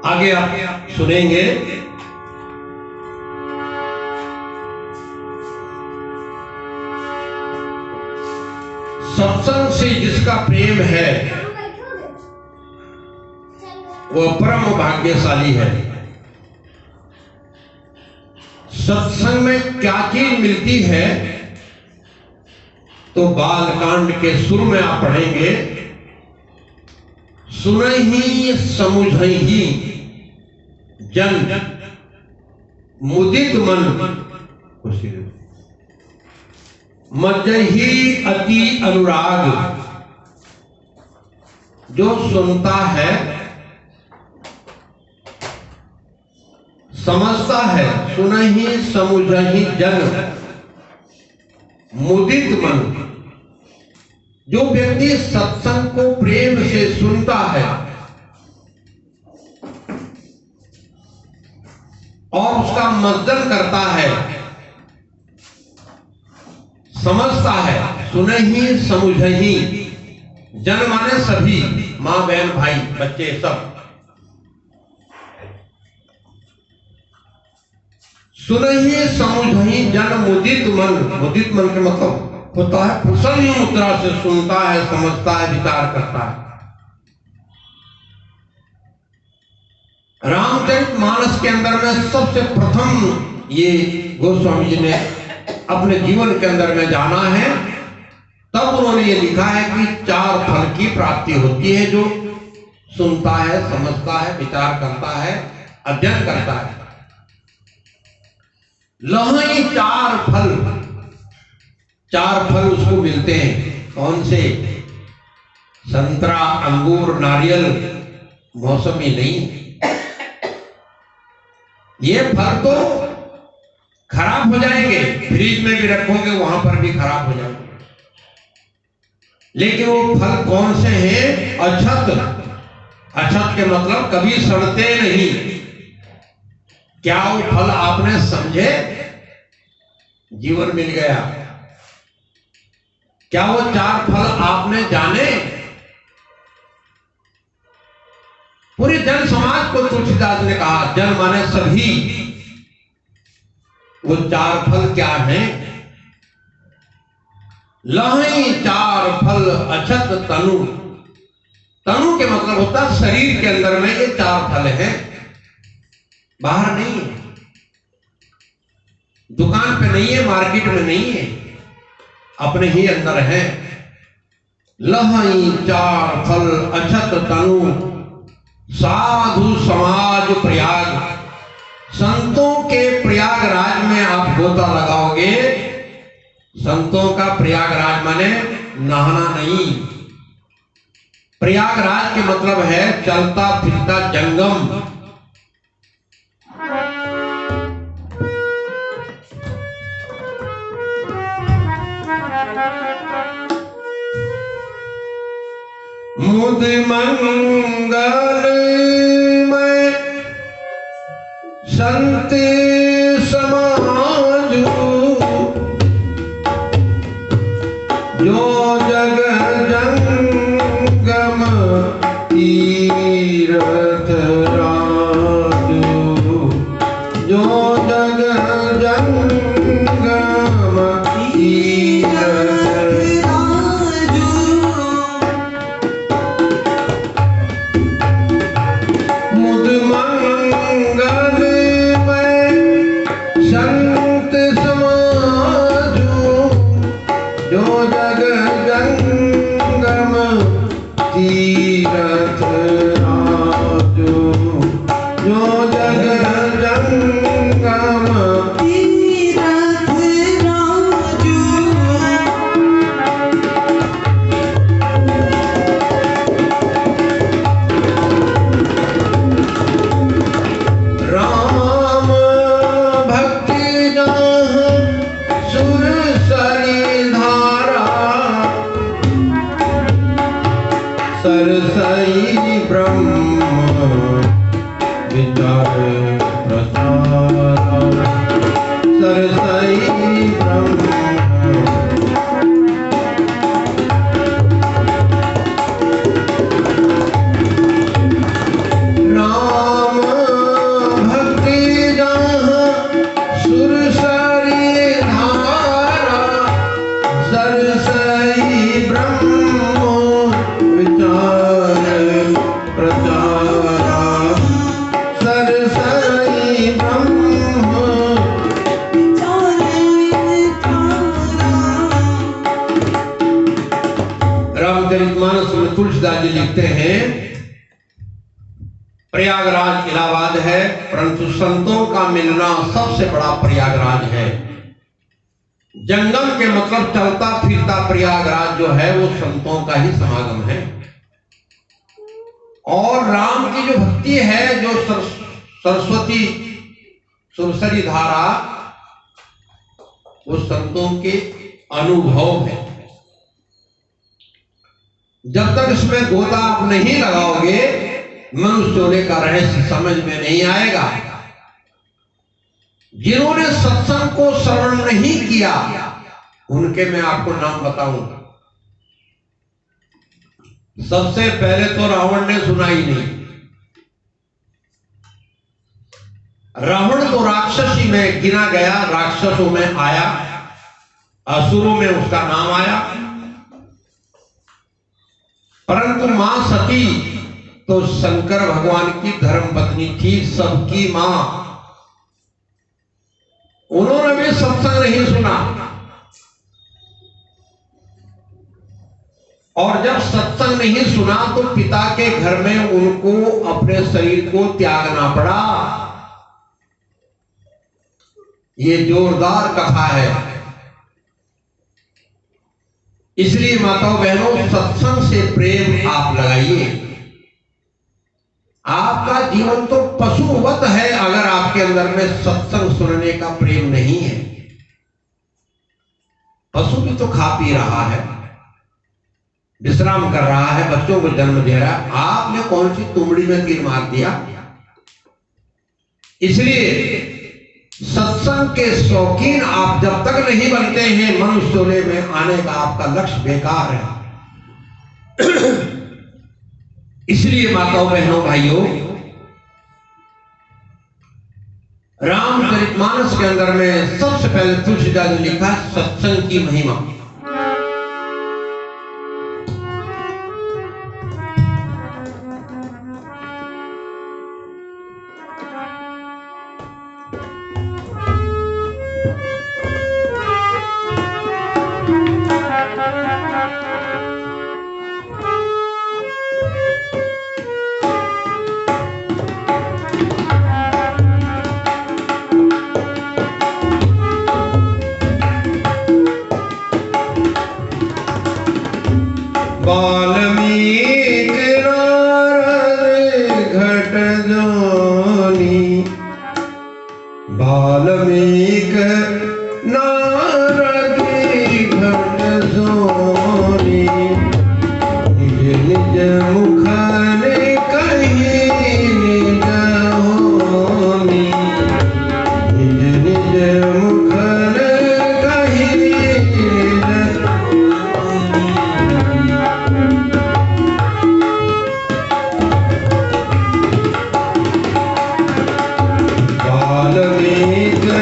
आगे आप सुनेंगे। सत्संग से जिसका प्रेम है वह परम भाग्यशाली है। सत्संग में क्या चीज मिलती है तो बालकांड के शुरू में आप पढ़ेंगे, सुनहि समुझहि जन मुदित मन मज्जहि अति अनुराग। जो सुनता है, समझता है, सुनहि समुझहि जन मुदित मन। जो व्यक्ति सत्संग को प्रेम से सुनता है और उसका मज्जन करता है, समझता है, सुनहि समुझहि जन माने सभी, मां बहन भाई बच्चे सब। सुनहि समुझहि जन मुदित मन। मुदित मन के मतलब होता है प्रसन्न मुद्रा से सुनता है, समझता है, विचार करता है। रामचरितमानस के अंदर में सबसे प्रथम ये गोस्वामी जी ने अपने जीवन के अंदर में जाना है। तब उन्होंने ये लिखा है कि 4 फल की प्राप्ति होती है जो सुनता है, समझता है, विचार करता है, अध्ययन करता है। लहई 4 फल, 4 फल उसको मिलते हैं। कौन से? संतरा, अंगूर, नारियल, मौसमी नहीं। ये फल तो खराब हो जाएंगे, फ्रिज में भी रखोगे वहां पर भी खराब हो जाएंगे। लेकिन वो फल कौन से हैं? अछत। अछत के मतलब कभी सड़ते नहीं। क्या वो फल आपने समझे? जीवन मिल गया। क्या वो 4 फल आपने जाने? पूरे जन समाज को तुलसीदास ने कहा, जन माने सभी। वो 4 फल क्या हैं? लहई 4 फल अछत तनु। तनु के मतलब होता है शरीर के अंदर में ये 4 फल हैं, बाहर नहीं है, दुकान पे नहीं है, मार्केट में नहीं है, अपने ही अंदर है। लहई 4 फल अछत तनु साधु समाज प्रयाग। संतों के प्रयागराज में आप गोता लगाओगे। संतों का प्रयागराज माने नहाना नहीं। प्रयागराज के मतलब है चलता फिरता जंगम। मुद मंगल में संत समाज जो जग जंगम तीरथ राजू। जो जग जंगम तीरथ तीरथ राजू। सरसई ब्रह्म रामचरितमानस में तुलसीदास जी लिखते हैं, प्रयागराज इलाहाबाद है, परंतु संतों का मिलना सबसे बड़ा प्रयागराज है। जंगम के मतलब चलता फिरता प्रयागराज जो है वो संतों का ही समागम है। और राम की जो भक्ति है, जो सरस्वती सुरसरी धारा, वो संतों के अनुभव है। जब तक इसमें गोता आप नहीं लगाओगे, मनुष्य होने का रहस्य समझ में नहीं आएगा। जिन्होंने सत्संग को श्रवण नहीं किया, उनके मैं आपको नाम बताऊंगा। सबसे पहले तो रावण ने सुना ही नहीं। रावण तो राक्षसी में गिना गया, राक्षसों में आया, असुरों में उसका नाम आया। परंतु मां सती तो शंकर भगवान की धर्म पत्नी थी, सबकी मां। उन्होंने भी सत्संग नहीं सुना। और जब सत्संग नहीं सुना तो पिता के घर में उनको अपने शरीर को त्यागना पड़ा। ये जोरदार कथा है। इसलिए माताओं बहनों, सत्संग से प्रेम आप लगाइए। आपका जीवन तो पशुवत है अगर आपके अंदर में सत्संग सुनने का प्रेम नहीं है। पशु भी तो खा पी रहा है, विश्राम कर रहा है, बच्चों को जन्म दे रहा है। आपने कौन सी तुमड़ी में तीर मार दिया? इसलिए सत्संग के शौकीन आप जब तक नहीं बनते हैं, मनुष्य होने में आने का आपका लक्ष्य बेकार है। इसलिए माताओं बहनों भाइयों, रामचरितमानस के अंदर में सबसे पहले तुलसीदास ने लिखा सत्संग की महिमा। वाल्मीकि नारद घट जोनी, वाल्मीकि नारद घट जोनी, निज निज मुख ने कही निज होनी, निज निज मुख ने कही निज। वाल्मीकि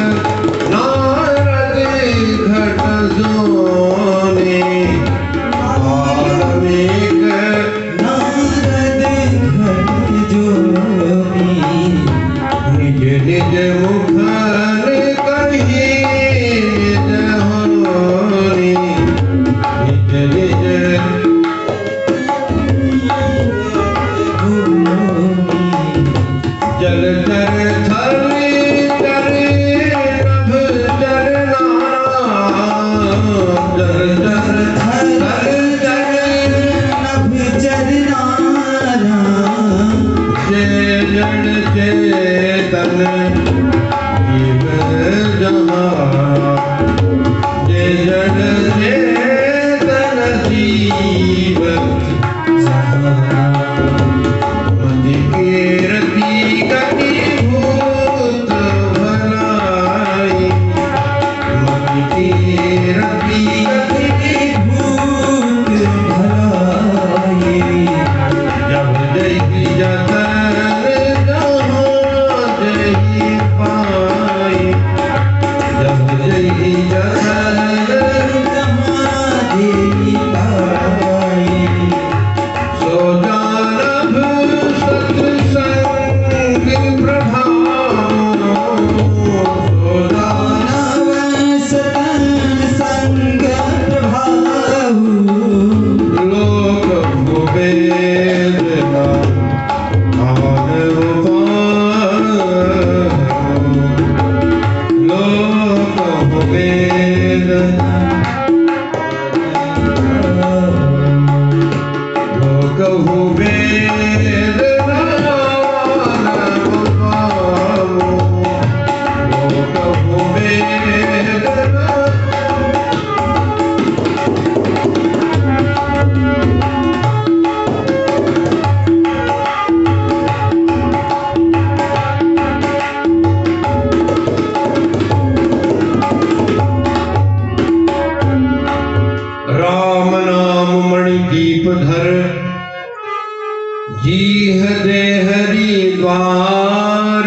द्वार,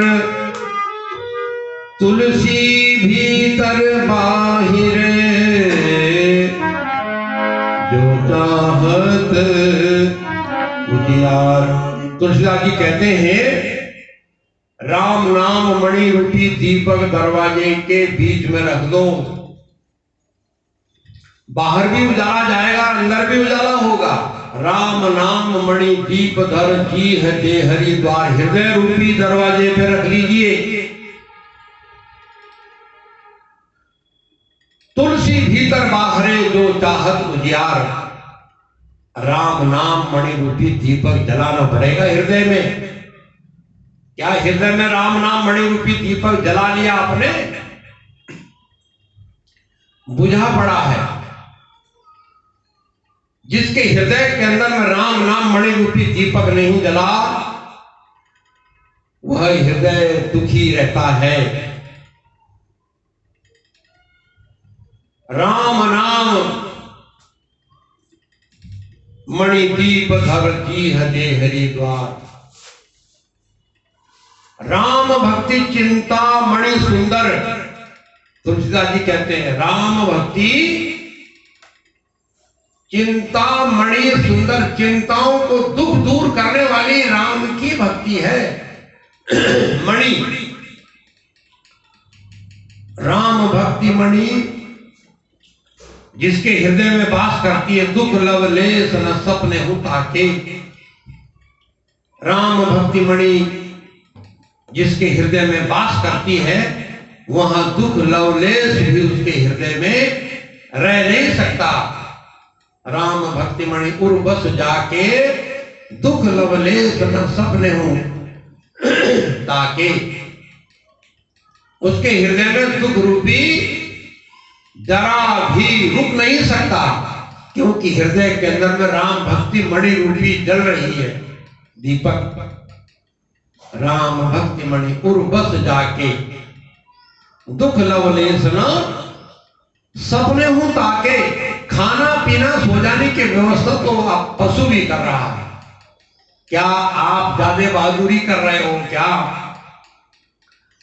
तुलसी भीतर बाहिर, जो चाहत उजियार। तुलसीदास जी कहते हैं, राम नाम मणि रूपी दीपक दरवाजे के बीच में रख दो, बाहर भी उजाला जाएगा, अंदर भी उजाला होगा। राम नाम मणि दीप धर जी है दे हरि द्वार, हृदय रूपी दरवाजे पे रख लीजिए। तुलसी भीतर बाहरे जो चाहत उजियार, राम नाम मणि रूपी दीपक जलाना पड़ेगा हृदय में। क्या हृदय में राम नाम मणि रूपी दीपक जला लिया आपने? बुझा पड़ा है। जिसके हृदय के अंदर में राम नाम मणि रूपी दीपक नहीं जला, वह हृदय दुखी रहता है। राम नाम मणि दीप धर जी हदे हरि द्वार, राम भक्ति चिंता मणि सुंदर। तुलसीदास जी कहते हैं, राम भक्ति चिंता मणि सुंदर, चिंताओं को दुख दूर करने वाली राम की भक्ति है मणि। राम भक्ति मणि जिसके हृदय में वास करती है, दुख लवलेश न सपने उठा के। राम भक्ति मणि जिसके हृदय में वास करती है, वहां दुख लवलेश भी उसके हृदय में रह नहीं सकता। राम भक्ति मणि उर बस जाके, दुख लवलेश न सपने हो ताके। उसके हृदय में दुख रूपी जरा भी रुक नहीं सकता, क्योंकि हृदय के अंदर में राम भक्ति मणि रूपी जल रही है दीपक। राम भक्ति मणि उर बस जाके, दुख लवलेश न सपने हूं ताके। खाना पीना सो जाने की व्यवस्था तो आप पशु भी कर रहा है। क्या आप ज्यादा बहादुरी कर रहे हो? क्या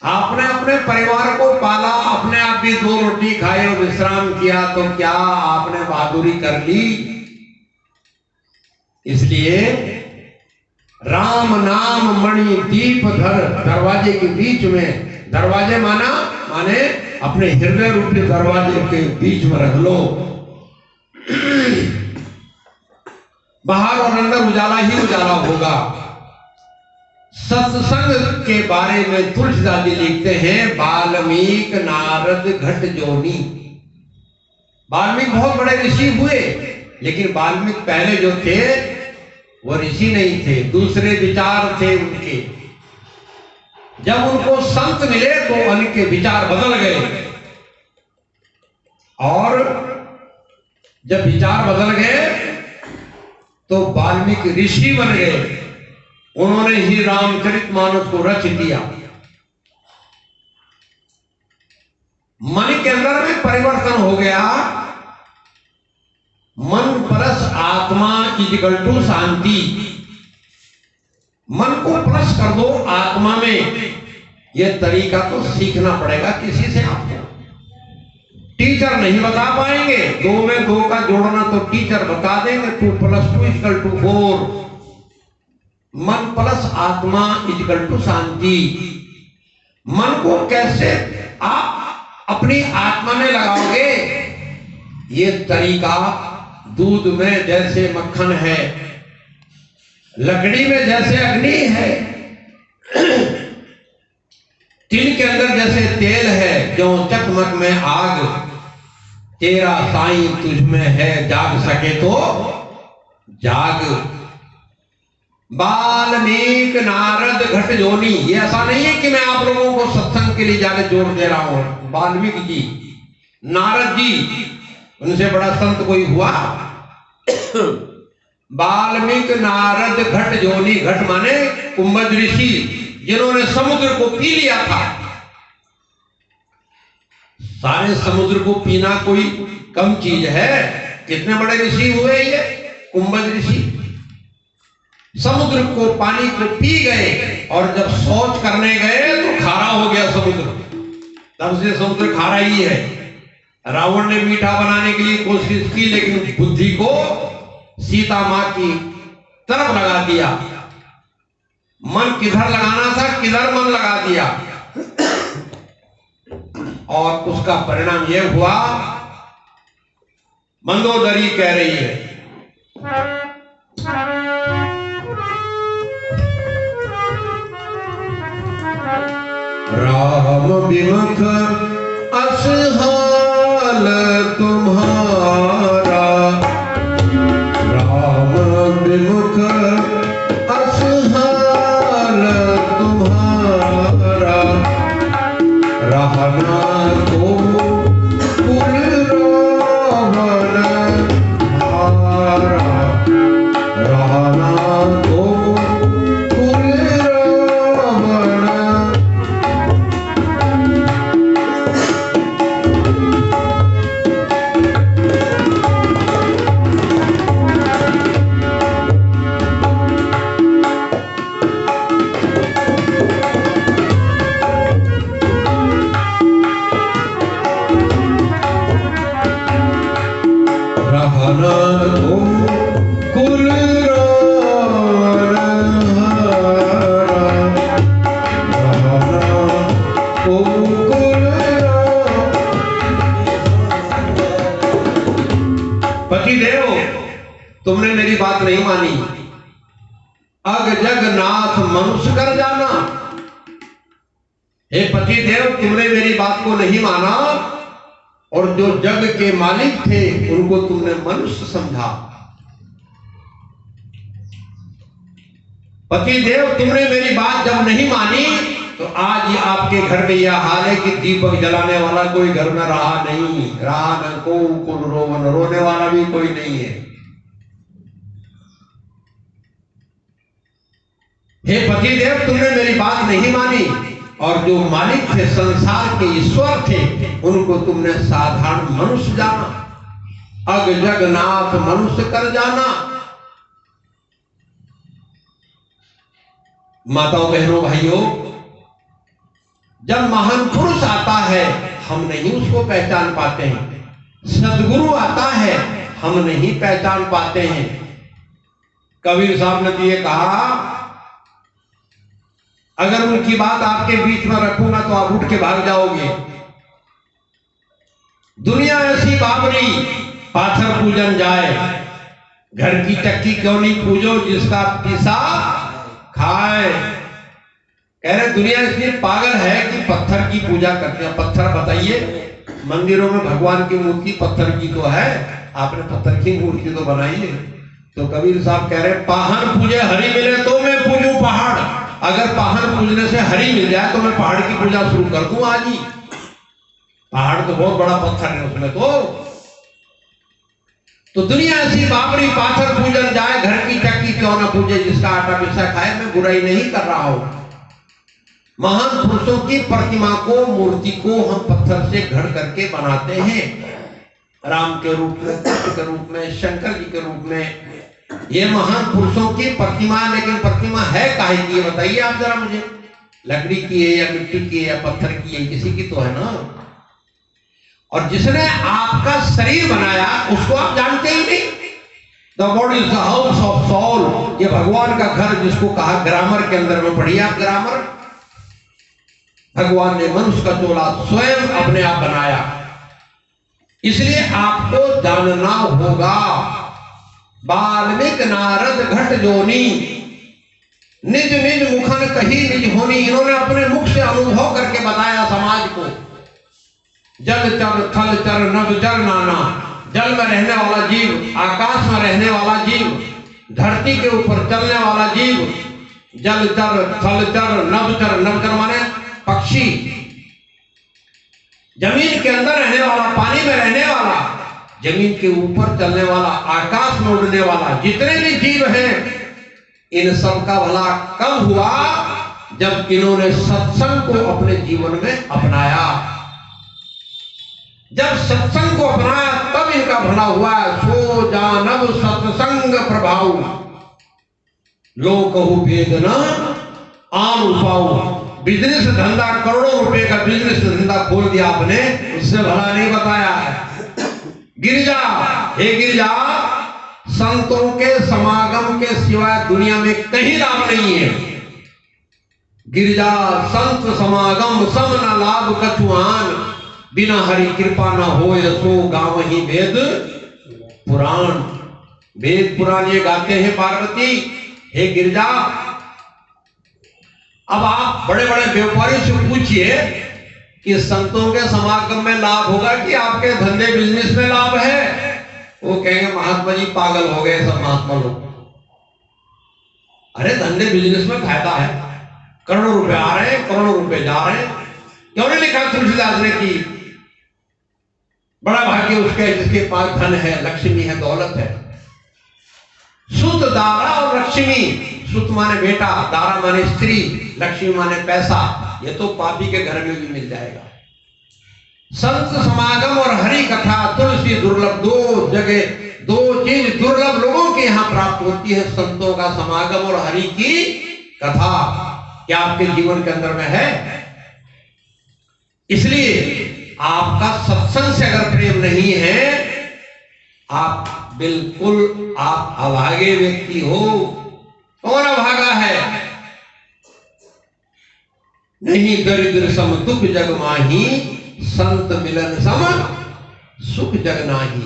आपने अपने परिवार को पाला, अपने आप भी 2 रोटी खाए और विश्राम किया, तो क्या आपने बहादुरी कर ली? इसलिए राम नाम मणि दीप धर, दरवाजे के बीच में, दरवाजे माने अपने हृदय रूपी दरवाजे के बीच में रख लो। बाहर और अंदर उजाला ही उजाला होगा। सत्संग के बारे में तुलसीदास जी लिखते हैं, वाल्मीकि नारद घट जोनी। वाल्मीकि बहुत बड़े ऋषि हुए, लेकिन वाल्मीकि पहले जो थे वो ऋषि नहीं थे, दूसरे विचार थे उनके। जब उनको संत मिले तो उनके विचार बदल गए, और जब विचार बदल गए तो वाल्मीकि ऋषि बन गए। उन्होंने ही रामचरितमानस को रच दिया। मन के अंदर में परिवर्तन हो गया। मन प्लस आत्मा इक्वल टू शांति। मन को प्लस कर दो आत्मा में। यह तरीका तो सीखना पड़ेगा किसी से। आपको टीचर नहीं बता पाएंगे। 2 में 2 का जोड़ना तो टीचर बता देंगे। 2 + 2 = 4। मन प्लस आत्मा इक्वल टू शांति। मन को कैसे आप अपनी आत्मा में लगाओगे? ये तरीका दूध में जैसे मक्खन है, लकड़ी में जैसे अग्नि है, तिल के अंदर जैसे तेल है, जो चकमक में आग, तेरा साईं तुझ में है, जाग सके तो जाग। वाल्मीकि नारद घट जोनी। ये ऐसा नहीं है कि मैं आप लोगों को सत्संग के लिए जाके जोर दे रहा हूं। वाल्मीकि जी, नारद जी, उनसे बड़ा संत कोई हुआ? वाल्मीकि नारद घट जोनी। घट माने कुंभज ऋषि, जिन्होंने समुद्र को पी लिया था। सारे समुद्र को पीना कोई कम चीज है? कितने बड़े ऋषि हुए ये कुंभज ऋषि। समुद्र को, पानी को पी गए। और जब शौच करने गए तो खारा हो गया समुद्र। तब से समुद्र खारा ही है। रावण ने मीठा बनाने के लिए कोशिश की, लेकिन बुद्धि को सीता मां की तरफ लगा दिया। मन किधर लगाना था किधर मन लगा दिया, और उसका परिणाम यह हुआ। मंदोदरी कह रही है, राम विमुख असहाल तुम्हारा, राम विमुख असहाल तुम्हारा, रहना को कुल रावण हारा, रहना को कुल रावण। पतिदेव, तुमने मेरी बात नहीं मानी, अग जगन्नाथ मनुष्य कर जाना। हे पतिदेव, तुमने मेरी बात को नहीं माना और जो जग के मालिक थे उनको तुमने मनुष्य समझा। पतिदेव, तुमने मेरी बात जब नहीं मानी तो आज ये आपके घर में यह हाल है कि दीपक जलाने वाला कोई घर में रहा नहीं, रहा न को कुल रोवन, रोने वाला भी कोई नहीं है। हे पतिदेव, तुमने मेरी बात नहीं मानी और जो मालिक थे, संसार के ईश्वर थे, उनको तुमने साधारण मनुष्य जाना। अग जगन्नाथ मनुष्य कर जाना। माताओं बहनों भाइयों, जब महान पुरुष आता है हम नहीं उसको पहचान पाते हैं, सदगुरु आता है हम नहीं पहचान पाते हैं। कबीर साहब ने तो ये कहा, अगर उनकी बात आपके बीच में रखूंगा तो आप उठ के भाग जाओगे। दुनिया ऐसी बाबरी, पाथर पूजन जाए, घर की चक्की क्यों नहीं पूजो जिसका पिसा खाए। कह रहे दुनिया इतनी पागल है कि पत्थर की पूजा करते हैं। पत्थर बताइए, मंदिरों में भगवान की मूर्ति पत्थर की तो है, आपने पत्थर की मूर्ति तो बनाई है। तो कबीर साहब कह रहे पाहन पूजे हरि मिले तो मैं पूजूं पहाड़। अगर पाहन पूजने से हरि मिल जाए तो मैं पहाड़ की पूजा शुरू कर दूं आज ही। पहाड़ तो बहुत बड़ा पत्थर है उसमें तो दुनिया ऐसी बाबरी, पाथर पूजन जाए, घर की चक्की क्यों ना पूजे जिसका आटा पिसा खाए। मैं बुराई नहीं कर रहा हूं। महान पुरुषों की प्रतिमा को, मूर्ति को हम पत्थर से घड़ करके बनाते हैं, राम के रूप में, कृष्ण के रूप में, शंकर जी के रूप में। ये महान पुरुषों की प्रतिमा, लेकिन प्रतिमा है काहे की ये बताइए आप जरा मुझे। लकड़ी की है या मिट्टी की है या पत्थर की है, किसी की तो है ना। और जिसने आपका शरीर बनाया उसको आप जानते ही नहीं। The body is the house of soul, ये भगवान का घर जिसको कहा ग्रामर के अंदर में पढ़िए आप ग्रामर। भगवान ने मनुष्य का चोला स्वयं अपने आप बनाया, इसलिए आपको जानना होगा। वाल्मीकि नारद घट जोनी, निज निज मुखन कही निज होनी। इन्होंने अपने मुख से अनुभव करके बताया समाज को। जल चर थल चर नभ जल नाना, जल में रहने वाला जीव, आकाश में रहने वाला जीव, धरती के ऊपर चलने वाला जीव, जल चर थल चर नभ चर। नभ चर माने पक्षी, जमीन के अंदर रहने वाला, पानी में रहने वाला, जमीन के ऊपर चलने वाला, आकाश में उड़ने वाला, जितने भी जीव हैं, इन सब का भला कब हुआ जब इन्होंने सत्संग को अपने जीवन में अपनाया। जब सत्संग को अपनाया तब इनका भला हुआ। सो जानब सत्संग प्रभाव, लोकहु वेदना आम उपाऊ बिजनेस धंधा, करोड़ों रुपए का बिजनेस धंधा खोल दिया आपने, उससे भला नहीं बताया है। गिरजा, हे गिरजा, संतों के समागम के सिवाय दुनिया में कहीं लाभ नहीं है। गिरजा संत समागम सम न लाभ कछुआन, बिना हरि कृपा न हो सो गाँव ही वेद पुराण। वेद पुराण ये गाते हैं पार्वती। हे गिरजा, अब आप बड़े बड़े व्यापारियों से पूछिए कि संतों के समागम में लाभ होगा कि आपके धंधे बिजनेस में लाभ है। वो कहेंगे महात्मा जी पागल हो गए सब महात्मा लोग। अरे धंधे बिजनेस में फायदा है, करोड़ों रुपए आ रहे हैं, करोड़ों रुपए जा रहे हैं। क्यों नहीं लिखा तुलसीदास ने कि बड़ा भाग्य उसके जिसके पास धन है, लक्ष्मी है, दौलत है। सुत दारा और लक्ष्मी, सुत माने बेटा, दारा माने स्त्री, लक्ष्मी माने पैसा, ये तो पापी के घर में भी मिल जाएगा। संत समागम और हरि कथा तुलसी दुर्लभ, दो जगह दो चीज दुर्लभ लोगों के यहाँ प्राप्त होती है, संतों का समागम और हरि की कथा। क्या आपके जीवन के अंदर में है? इसलिए आपका सत्संग से अगर प्रेम नहीं है, आप बिल्कुल आप अभागे व्यक्ति हो। कौन अभागा है? नहीं दरिद्र सम दुख जग माही, संत मिलन सम सुख जग नाही।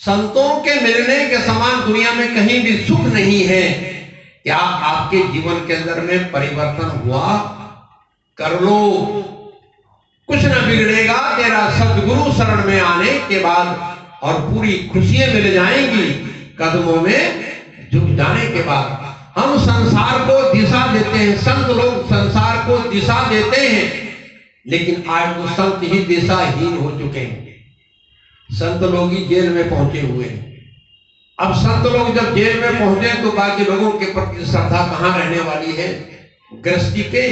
संतों के मिलने के समान दुनिया में कहीं भी सुख नहीं है। क्या आपके जीवन के अंदर में परिवर्तन हुआ? कर लो, कुछ न बिगड़ेगा तेरा सद्गुरु शरण में आने के बाद, और पूरी खुशियां मिल जाएंगी कदमों में झुक जाने के बाद। हम संसार को दिशा देते हैं, संत लोग संसार को दिशा देते हैं, लेकिन आज वो संत ही दिशाहीन हो चुके हैं। संत लोग ही जेल में पहुंचे हुए हैं। अब संत लोग जब जेल में पहुंचे तो बाकी लोगों के प्रति श्रद्धा कहां रहने वाली है? गृहस्थी के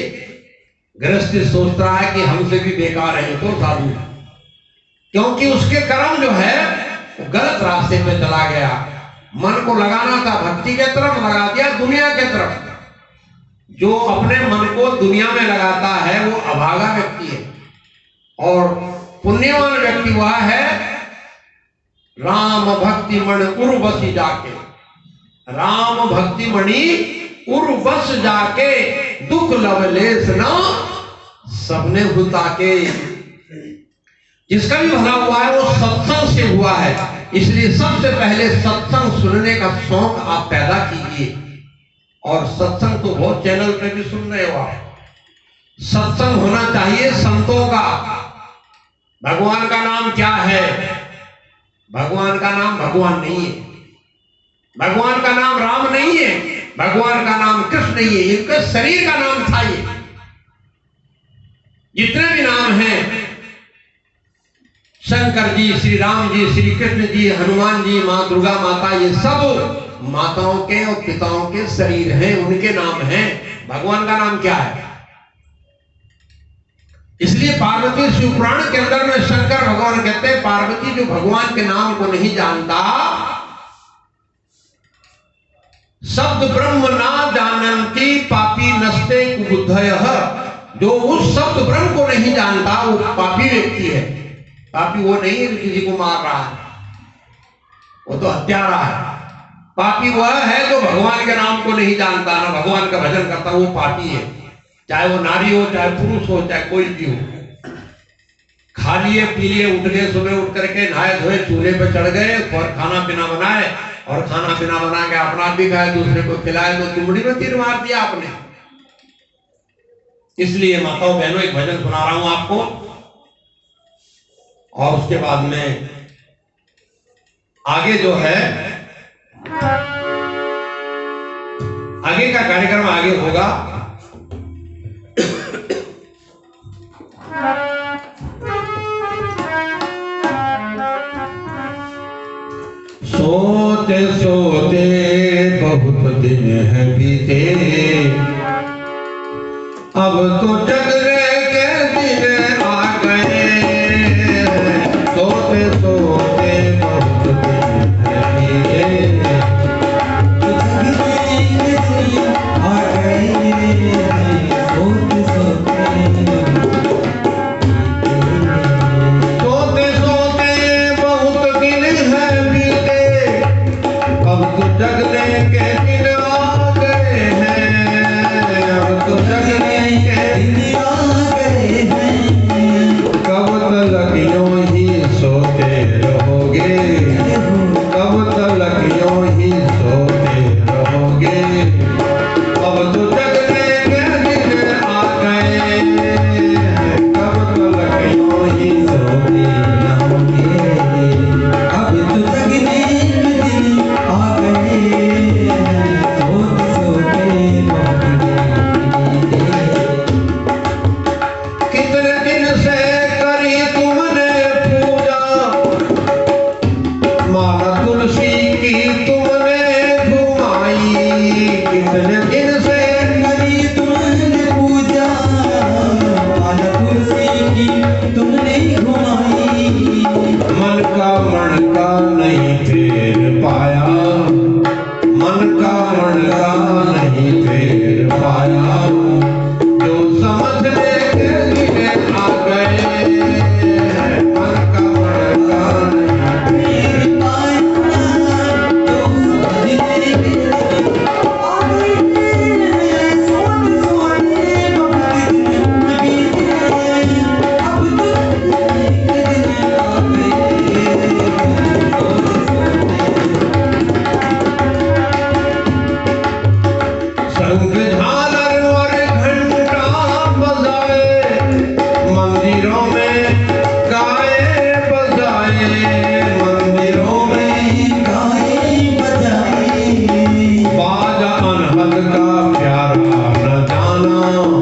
गृहस्थी सोच रहा है कि हमसे भी बेकार है तो साधु, क्योंकि उसके कर्म जो है वो गलत रास्ते में चला गया। मन को लगाना था भक्ति के तरफ, लगा दिया दुनिया के तरफ। जो अपने मन को दुनिया में लगाता है वो अभागा व्यक्ति है, और पुण्यवान व्यक्ति वह है राम भक्ति मणि उर्वशी जाके। राम भक्ति मणि उर्वश जाके, दुख लवलेस न सबने हुता के। जिसका भी भला हुआ है वो सत्संग से हुआ है। इसलिए सबसे पहले सत्संग सुनने का शौक आप पैदा कीजिए। और सत्संग तो बहुत चैनल पे भी सुन रहे हो आप। सत्संग होना चाहिए संतों का। भगवान का नाम क्या है? भगवान का नाम भगवान नहीं है, भगवान का नाम राम नहीं है, भगवान का नाम कृष्ण नहीं है, इनका शरीर का नाम था। ये जितने भी नाम हैं, शंकर जी, श्री राम जी, श्री कृष्ण जी, हनुमान जी, माँ दुर्गा माता, ये सब माताओं के और पिताओं के शरीर हैं, उनके नाम हैं। भगवान का नाम क्या है? इसलिए पार्वती शिवपुराण के अंदर में शंकर भगवान कहते हैं, पार्वती जो भगवान के नाम को नहीं जानता, शब्द ब्रह्म ना जानती पापी नस्ते कुबुद्धयः। जो उस शब्द ब्रह्म को नहीं जानता वो पापी व्यक्ति है। पापी वो नहीं है जो किसी को मार रहा है, वो तो हत्यारा है। पापी वह है जो भगवान के नाम को नहीं जानता, ना भगवान का भजन करता, वो पापी है। चाहे वो नारी हो, चाहे पुरुष हो, चाहे कोई भी हो। खा लिए पी लिए, उठ गए, सुबह उठ करके नहाए धोए, चूल्हे पे चढ़ गए और खाना पीना बनाए, और खाना पीना बना के अपना भी खाए, दूसरे को खिलाए, तो चुमड़ी में तीर मार दिया आपने। इसलिए माताओं बहनों एक भजन सुना रहा हूं आपको, और उसके बाद में आगे जो है आगे का कार्यक्रम आगे होगा। सोते सोते बहुत दिन है बीते, अब तो चंद्रे के दिन आ गए। सोते सोते बहुत दिन है बीते, आ गए।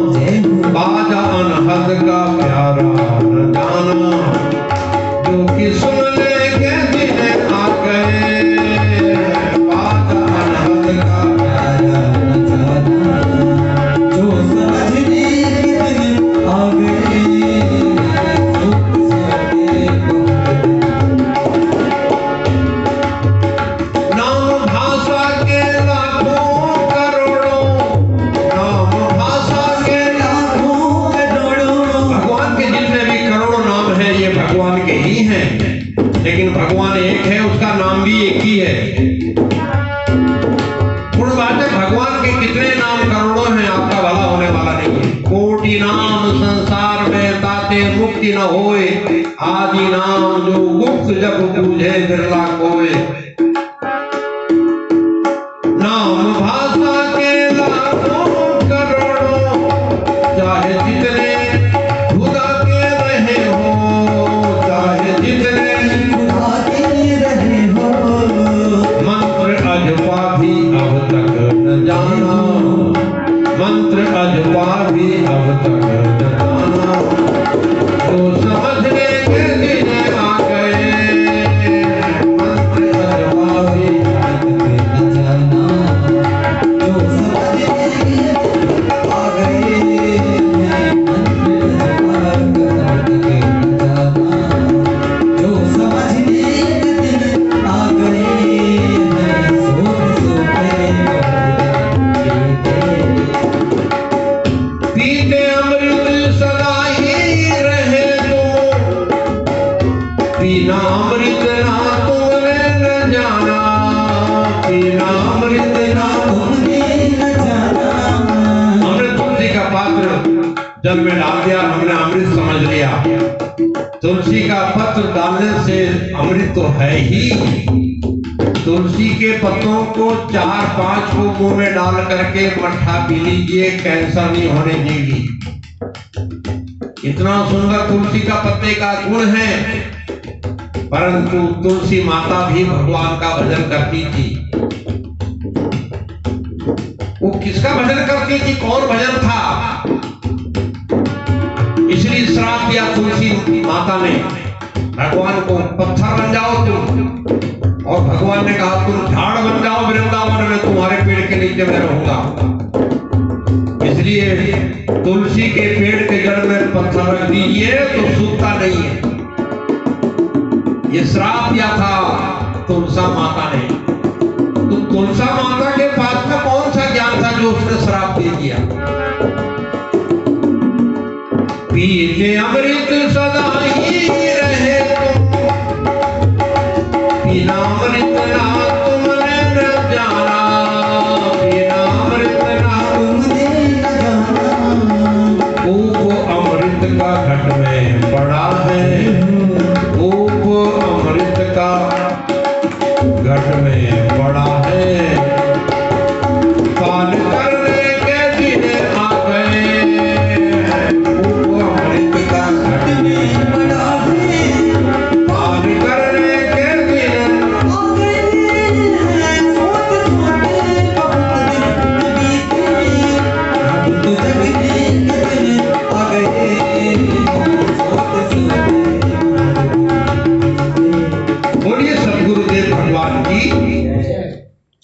बाजा अनहद का प्यारा न जाना, जो कि सुन लेंगे दिन आ गए। बाजा अनहद का प्यारा न जाना, जो समझने के दिन आ गए। लेकिन भगवान एक है, उसका नाम भी एक ही है। पूर्ण बात है, भगवान के कितने नाम करोड़ों हैं, आपका भला होने वाला नहीं है। कोटि नाम संसार में ताते मुक्ति न होए, आदि नाम जो गुप्त जब बूझे बिरला कोय। नाम भाषा के लाखों करोड़ों, चाहे जितने खुदा के रहे हो, चाहे जितने अजपा भी अब तक न जाना, मंत्र अजपा भी अब तक न जाना, तो समझने के दिन आ गए। मंत्र अजपा भी अब तक न जाना, तो समझने के दिन आ गए। मंत्र अजपा भी अब तक न जाना, जो समझने के दिन आ गए। पीते अमृत सदा ही रहे तुम, पीना अमृत ना तुमने न जाना, पीना अमृत ना तुमने न जाना। हमने तुलसी का पात्र जल में डाल दिया, हमने अमृत समझ लिया। तुलसी का पत्र डालने से अमृत तो है ही। तुलसी के पत्तों को 4-5 को मुंह में डाल करके मट्ठा पी लीजिए, कैंसर नहीं होने देगी। इतना सुंदर तुलसी का पत्ते का गुण है। परंतु तुलसी माता भी भगवान का भजन करती थी। वो किसका भजन करती थी, कौन भजन था? इसलिए श्राप दिया तुलसी माता ने भगवान को, पत्थर बन जाओ तुम। और भगवान ने कहा तुम झाड़ बन जाओ वृंदावन में, तुम्हारे पेड़ के नीचे मैं रहूंगा। इसलिए तुलसी के पेड़ के जड़ में पत्थर रख दीजिए तो सूखता नहीं है। ये श्राप दिया था तुलसा माता ने। तो तुलसा माता के पास में कौन सा ज्ञान था जो उसने श्राप दे दिया? पीते अमृत सदा ही रहे तुम, पीना अमृत ना तुमने न जाना, पीना अमृत ना तुमने न जाना। खूब अमृत का घट में पड़ा है, खूब अमृत का घट में पड़ा है। पान करने के दिन आ गए, खूब अमृत का घट में पड़ा है। पान करने के दिन आ गए, तो जगने के दिन आ गए। बोलिए सद्गुरुदेव भगवान की।